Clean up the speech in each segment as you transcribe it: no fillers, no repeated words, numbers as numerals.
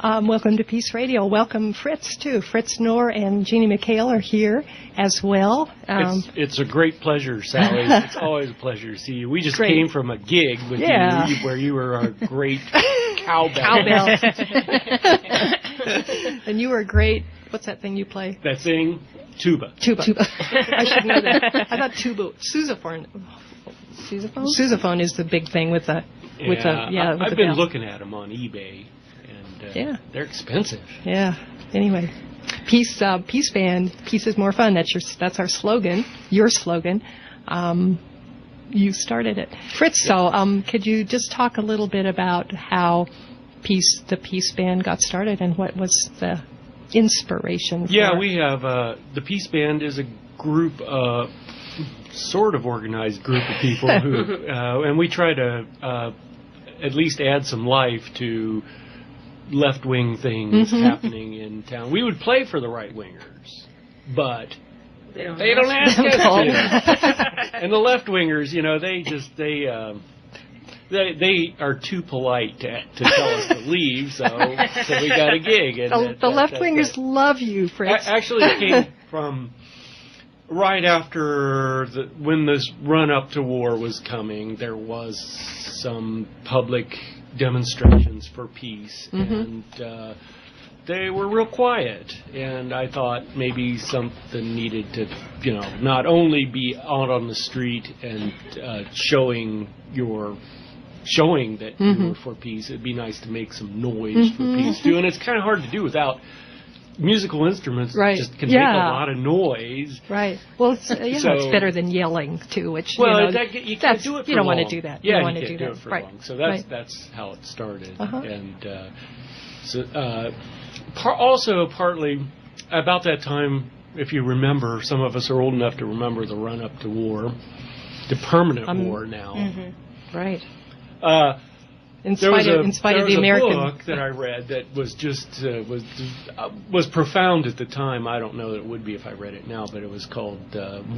Welcome to Peace Radio. Welcome, Fritz, too. Fritz Knorr and Jeanne McHale are here as well. It's a great pleasure, Sally. It's always a pleasure to see you. We just came from a gig with you where you were our great cowbell. And you were great. What's that thing you play? That thing? Tuba. I should know that. How about tuba? Sousaphone. Sousaphone is the big thing with the... I've been looking at them on eBay. They're expensive. Yeah. Anyway, peace band. Peace is more fun. That's our slogan. Your slogan. You started it, Fritz. So, could you just talk a little bit about how the peace band got started and what was the inspiration? Yeah, we have the peace band is a group, sort of organized group of people who, and we try to at least add some life to left-wing things happening in town. We would play for the right-wingers, but they don't ask us to. And the left-wingers, they are too polite to tell us to leave, so we got a gig. And the left-wingers love you, Fritz. Actually, it came from right after when this run-up to war was coming. There was some public demonstrations for peace, and they were real quiet, and I thought maybe something needed to, not only be out on the street and showing that you were for peace. It'd be nice to make some noise for peace too, and it's kind of hard to do without musical instruments. Just can make a lot of noise. Right. Well, it's better than yelling too, which you can't do it for you don't long. want to do that. Yeah, you don't want to do that. it for long. So that's how it started, and also partly about that time, if you remember, some of us are old enough to remember the run up to war, the permanent war now. Right. In spite of the American book that I read that was just was profound at the time. I don't know that it would be if I read it now, but it was called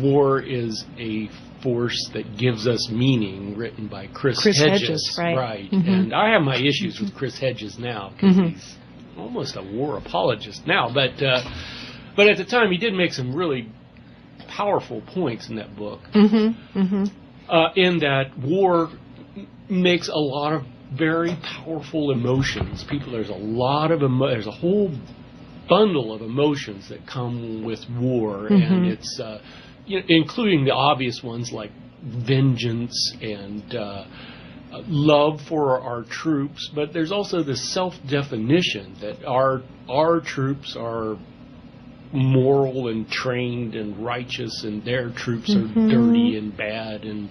"War is a Force That Gives Us Meaning," written by Chris Hedges. Right. And I have my issues with Chris Hedges now because he's almost a war apologist now. But at the time, he did make some really powerful points in that book. In that war makes a lot of very powerful emotions. There's a lot of there's a whole bundle of emotions that come with war, and it's including the obvious ones like vengeance and love for our troops. But there's also this self-definition that our troops are moral and trained and righteous, and their troops are dirty and bad, and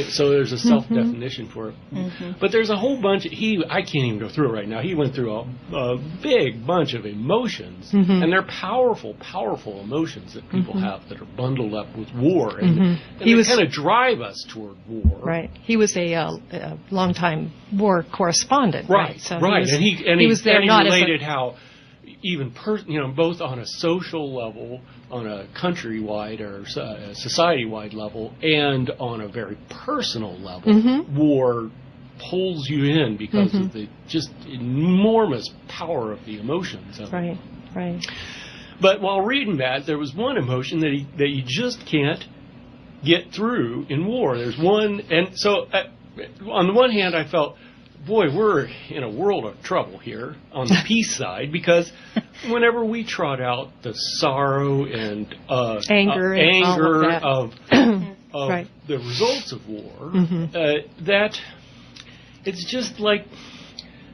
so there's a self-definition for it. But there's a whole bunch. I can't even go through it right now. He went through a big bunch of emotions, and they're powerful emotions that people have that are bundled up with war, and they kind of drive us toward war. Right. He was a longtime war correspondent. Right. So right. He was there. He Not related how. Even both on a social level, on a countrywide or a society-wide level, and on a very personal level, war pulls you in because of the just enormous power of the emotions of it. Right. But while reading that, there was one emotion that you just can't get through in war. There's one, and so on the one hand, I felt, boy, we're in a world of trouble here on the peace side, because whenever we trot out the sorrow and anger of the results of war, that it's just like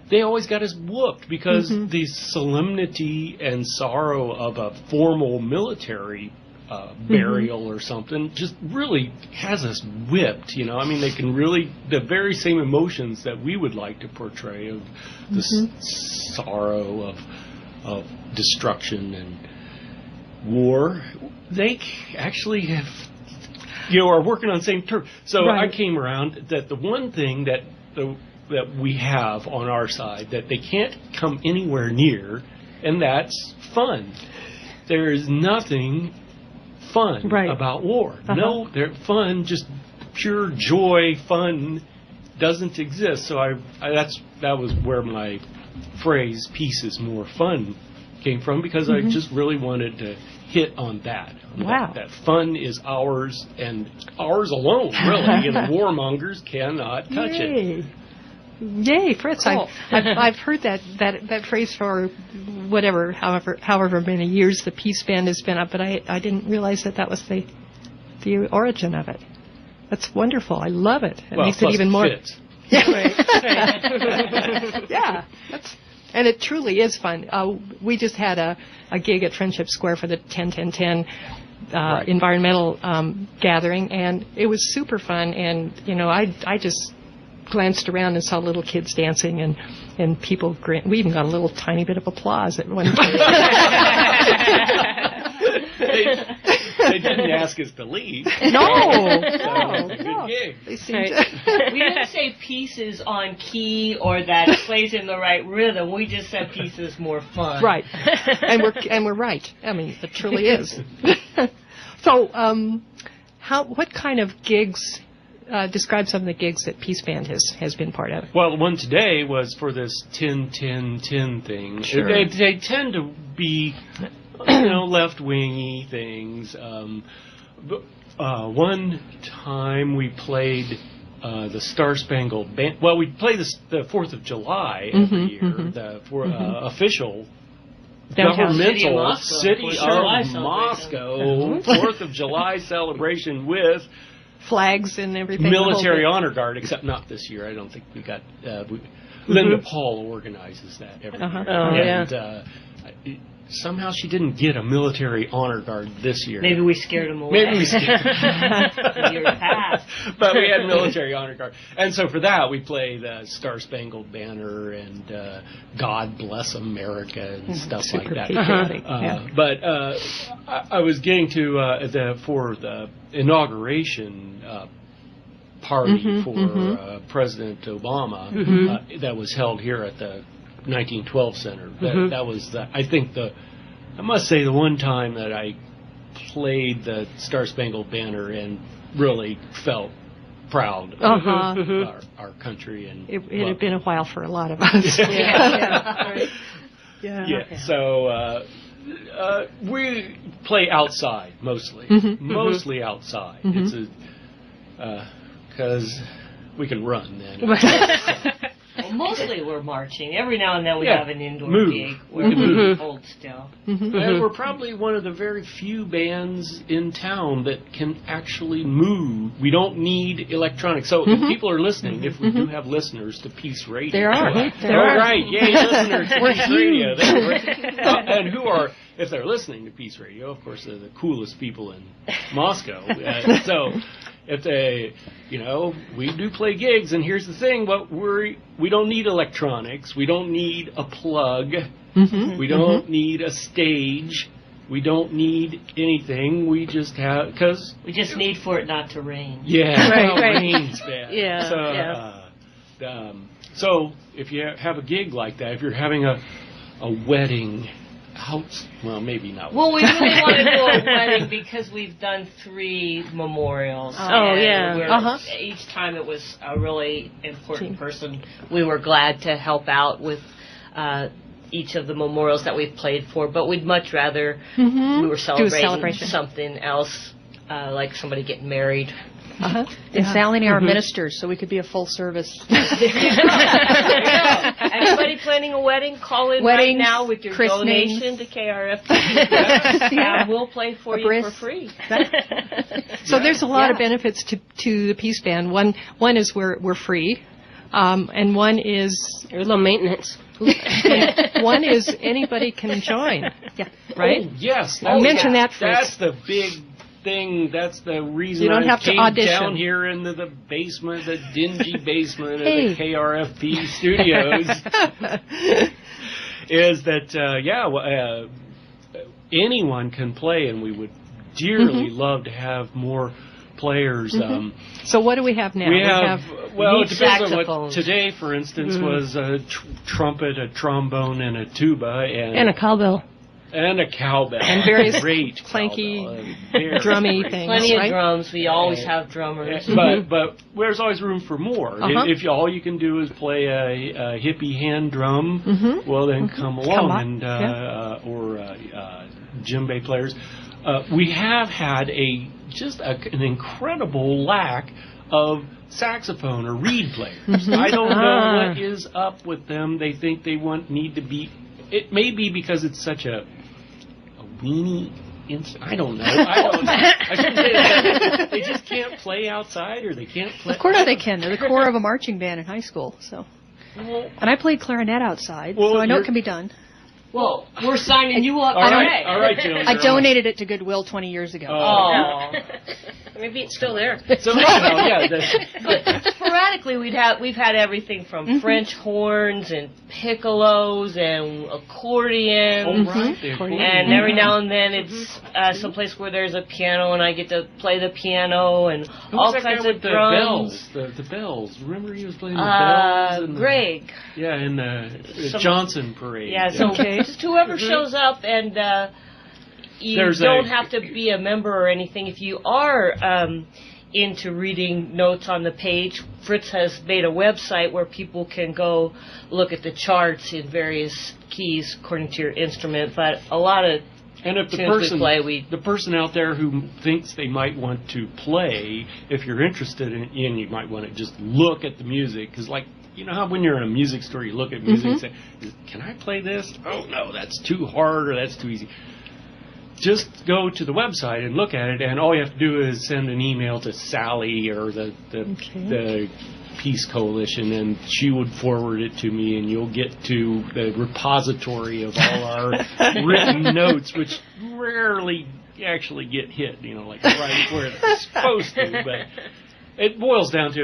they always got us whooped, because the solemnity and sorrow of a formal military burial or something just really has us whipped, I mean, they can really, the very same emotions that we would like to portray of the sorrow of destruction and war, they actually have, are working on the same terms. So I came around that the one thing that we have on our side that they can't come anywhere near, and that's fun. There is nothing fun about war. No, fun, just pure joy, fun doesn't exist. So that was where my phrase "peace is more fun" came from, because I just really wanted to hit on that. Wow. That fun is ours, and ours alone, really. And the warmongers cannot touch it. Yay, Fritz! Cool. I've heard that phrase for however many years the Peace Band has been up, but I didn't realize that was the origin of it. That's wonderful. I love it. It makes it even more. Fits. Yeah, and it truly is fun. We just had a gig at Friendship Square for the 10-10-10 environmental gathering, and it was super fun. And I just glanced around and saw little kids dancing and people grin. We even got a little tiny bit of applause at one point. They didn't ask us to leave. No. They seemed we didn't say pieces on key or that it plays in the right rhythm. We just said pieces more fun. Right. And we're right. I mean, it truly is. So, what kind of gigs? Describe some of the gigs that Peace Band has been part of. Well, the one today was for this 10-10-10 thing. Sure. They tend to be, left-wingy things. One time we played the Star Spangled Band. Well, we play the 4th of July every year, for official governmental City of Moscow 4th of July celebration with flags and everything. Military Honor Guard, except not this year. I don't think we got... Linda Paul organizes that every year. And somehow she didn't get a Military Honor Guard this year. Maybe we scared them away. Maybe we scared them. Years past. But we had Military Honor Guard. And so for that, we play the Star Spangled Banner and God Bless America and stuff like that. But I was getting to for the inauguration party for President Obama that was held here at the 1912 Center. That was, I must say, the one time that I played the Star Spangled Banner and really felt proud of our country. And it had been a while for a lot of us. So we play outside mostly, mostly outside. It's because we can run then. Well, mostly we're marching. Every now and then we have an indoor gig where we hold still. And we're probably one of the very few bands in town that can actually move. We don't need electronics. So if people are listening, if we do have listeners to Peace Radio. There are. Right. Yay, listeners to Peace Radio. And who are... If they're listening to Peace Radio, of course, they're the coolest people in Moscow. So if they, we do play gigs, and here's the thing, we don't need electronics. We don't need a plug. We don't need a stage. We don't need anything. We just have, because... We just need for it not to rain. Yeah, rain's bad. Yeah. So if you have a gig like that, if you're having a wedding... Well, maybe not. Well, we really want to do a wedding because we've done 3 memorials. Each time it was a really important person. We were glad to help out with each of the memorials that we've played for, but we'd much rather we were celebrating something else, like somebody getting married. And Sally our ministers, so we could be a full service. Anybody planning a wedding, call in right now with your donation to KRFP. And we'll play for you for free. So there's a lot of benefits to the Peace Band. One is we're free, and one is there's a little maintenance. One is anybody can join. Right? Oh, yes. Mention that, Fritz. That's the big thing. That's the reason you don't have came to audition down here into the basement, the dingy basement of the KRFP studios. Is that anyone can play, and we would dearly love to have more players. So what do we have now? We have it depends on what today, for instance, was a trumpet, a trombone, and a tuba, and a cowbell. And a cowbell. And various great clanky, drummy things. Plenty of drums. We always have drummers. But there's always room for more. If all you can do is play a hippie hand drum, well, then come along. Or djembe players. We have had an incredible lack of saxophone or reed players. I don't know what is up with them. They think they need to be. It may be because it's such a weenie. I don't know. I shouldn't say that. They just can't play outside, or they can't play. Of course they can. They're the core of a marching band in high school. So, and I played clarinet outside, so I know it can be done. Well, we're signing you up. All right, Jeanne. I donated it to Goodwill 20 years ago. Oh. Maybe it's still there. So, sporadically, we've had everything from French horns and piccolos and accordions. And every now and then it's someplace where there's a piano and I get to play the piano and all kinds of drums. The bells. Remember he was playing the bells? Greg. Yeah, in the Johnson parade. Yeah, so just whoever shows up, and you don't have to be a member or anything. If you are into reading notes on the page, Fritz has made a website where people can go look at the charts in various keys according to your instrument. But a lot of the person out there who thinks they might want to play, if you're interested in, you might want to just look at the music, because you know how when you're in a music store, you look at music and say, can I play this? Oh, no, that's too hard or that's too easy. Just go to the website and look at it, and all you have to do is send an email to Sally or the Peace Coalition, and she would forward it to me, and you'll get to the repository of all our written notes, which rarely actually get hit, right where they're supposed to. But it boils down to